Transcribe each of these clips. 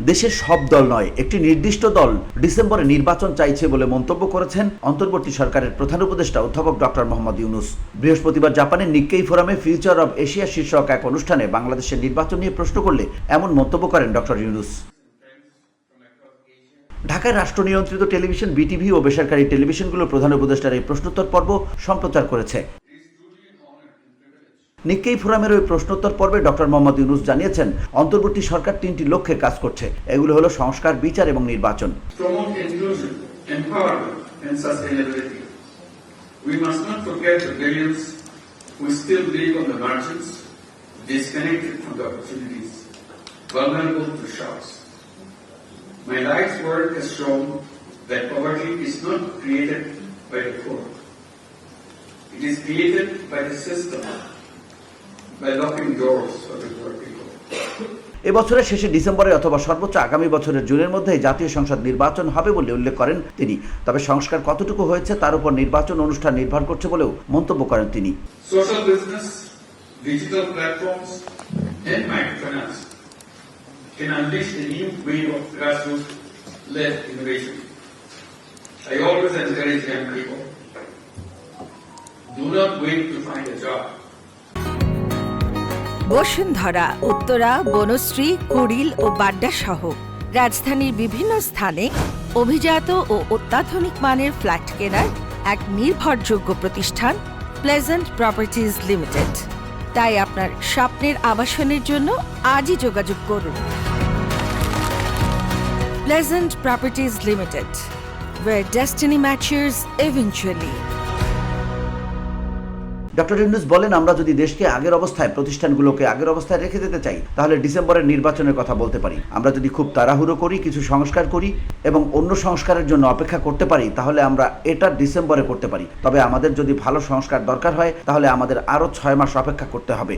দেশের সব দল নয়, একটি নির্দিষ্ট দল ডিসেম্বরে নির্বাচন চাইছে বলে মন্তব্য করেছেন অন্তর্বর্তী সরকারের প্রধান উপদেষ্টা অধ্যাপক ডক্টর মোহাম্মদ ইউনূস। বৃহস্পতিবার জাপানের নিক্কেই ফোরামে ফিউচার অব এশিয়া শীর্ষক এক অনুষ্ঠানে বাংলাদেশের নির্বাচন নিয়ে প্রশ্ন করলে এমন মন্তব্য করেন ডক্টর ইউনূস। ঢাকায় রাষ্ট্র নিয়ন্ত্রিত টেলিভিশন বিটিভি ও বেসরকারি টেলিভিশনগুলোর প্রধান উপদেষ্টার এই প্রশ্নোত্তর পর্ব সম্প্রচার করেছে। নিক্কেই ফোরামের ওই প্রশ্নোত্তর পর্বে ডক্টর মোহাম্মদ ইউনূস জানিয়েছেন, অন্তর্বর্তী সরকার 3টি লক্ষ্যে কাজ করছে। এগুলো হলো সংস্কার, বিচার এবং নির্বাচন। My life's work has shown that poverty is not created by the poor. It is created by the system, by locking doors for the poor people. এবছরের শেষে ডিসেম্বরে অথবা সর্বোচ্চ আগামী বছরের জুনের মধ্যে জাতীয় সংসদ নির্বাচন হবে বলে উল্লেখ করেন তিনি। তবে সংস্কার কতটুকু হয়েছে তার উপর নির্বাচন অনুষ্ঠান নির্ভর করছে বলেও মন্তব্য করেন তিনি। Social business, digital platforms, and microfinance can unleash a new wave of grassroots-led innovation. I always encourage young people, do not wait to find a job. Bashundhara, Uttara, Banasree, Kuril ও বাড্ডা সহ রাজধানীর বিভিন্ন স্থানে অভিজাত ও অত্যাধুনিক মানের ফ্ল্যাট কেনার এক নির্ভরযোগ্য প্রতিষ্ঠান প্লেজেন্ট প্রপার্টিজ লিমিটেড। তাই আপনার স্বপ্নের আবাসনের জন্য আজই যোগাযোগ করুন। Pleasant Properties Limited, where destiny matches eventually. Doctor Yunus বলেন, আমরা যদি দেশকে আগের অবস্থায়, প্রতিষ্ঠানগুলোকে আগের অবস্থায় রেখে যেতে চাই তাহলে ডিসেম্বরের নির্বাচনের কথা বলতে পারি। আমরা যদি খুব তাড়াহুড়ো করি, কিছু সংস্কার করি এবং অন্য সংস্কারের জন্য অপেক্ষা করতে পারি তাহলে আমরা এটা ডিসেম্বরে করতে পারি। তবে আমাদের যদি ভালো সংস্কার দরকার হয় তাহলে আমাদের আরো 6 মাস অপেক্ষা করতে হবে।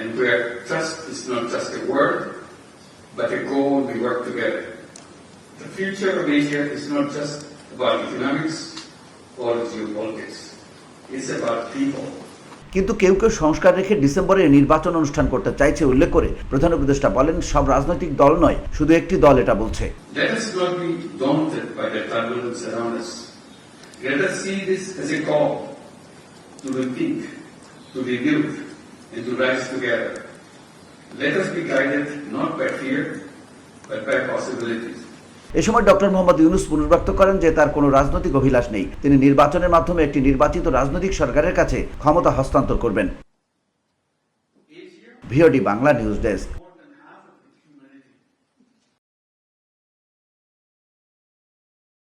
And where trust is not just a word, but a goal we work together. The future of Asia is not just about economics or geopolitics. It's about people. কিন্তু কেউ কেউ সংস্কার রেখে ডিসেম্বরে নির্বাচন অনুষ্ঠান করতে চাইছে উল্লেখ করে প্রধান উপদেষ্টা বলেন, সব রাজনৈতিক দল নয়, শুধু একটি দল এটা বলছে। Let us not be daunted by the turbulence around us. Let us see this as a call to rethink, to rebuild, and to rise together. Let us be guided not by fear, but by possibilities. এ সময় doctor Mohammad Yunus পুনর্ব্যক্ত করেন যে তার কোনো রাজনৈতিক অভিলাষ নেই। তিনি নির্বাচনের মাধ্যমে একটি নির্বাচিত রাজনৈতিক সরকারের কাছে ক্ষমতা হস্তান্তর করবেন। VOD Bangla news desk.